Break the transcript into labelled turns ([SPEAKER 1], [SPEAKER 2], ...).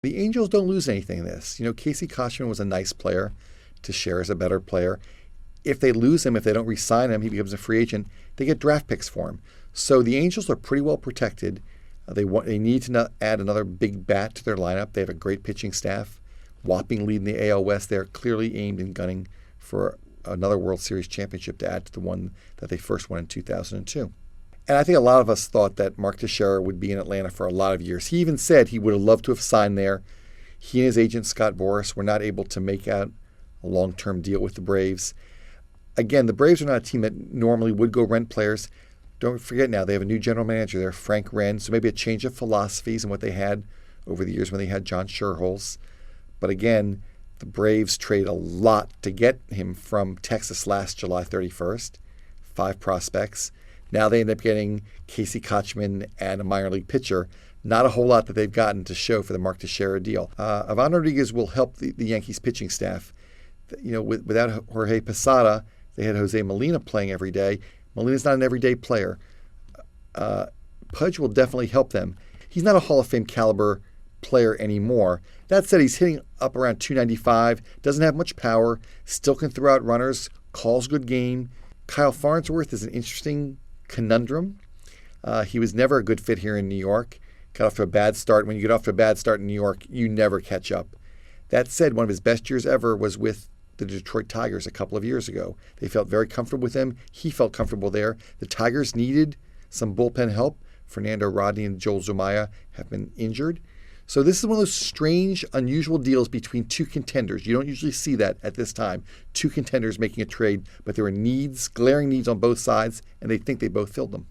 [SPEAKER 1] The Angels don't lose anything in this. Casey Kotchman was a nice player. Teixeira is a better player. If they lose him, if they don't re-sign him, he becomes a free agent, they get draft picks for him. So the Angels are pretty well protected. They need to add another big bat to their lineup. They have a great pitching staff. Whopping lead in the AL West. They're clearly aimed and gunning for another World Series championship to add to the one that they first won in 2002. And I think a lot of us thought that Mark Teixeira would be in Atlanta for a lot of years. He even said he would have loved to have signed there. He and his agent, Scott Boras, were not able to make out a long-term deal with the Braves. Again, the Braves are not a team that normally would go rent players. Don't forget now, they have a new general manager there, Frank Wren, so maybe a change of philosophies and what they had over the years when they had John Schuerholz. But again, the Braves traded a lot to get him from Texas last July 31st, 5 prospects. Now they end up getting Casey Kotchman and a minor league pitcher. Not a whole lot that they've gotten to show for the Mark Teixeira deal. Ivan Rodriguez will help the Yankees pitching staff. Without Jorge Posada, they had Jose Molina playing every day. Molina's not an everyday player. Pudge will definitely help them. He's not a Hall of Fame caliber player anymore. That said, he's hitting up around 295, doesn't have much power, still can throw out runners, calls good game. Kyle Farnsworth is an interesting conundrum. He was never a good fit here in New York. Got off to a bad start. When you get off to a bad start in New York, you never catch up. That said, one of his best years ever was with the Detroit Tigers a couple of years ago. They felt very comfortable with him. He felt comfortable there. The Tigers needed some bullpen help. Fernando Rodney and Joel Zumaya have been injured. So this is one of those strange, unusual deals between two contenders. You don't usually see that at this time. Two contenders making a trade, but there were needs, glaring needs on both sides, and they think they both filled them.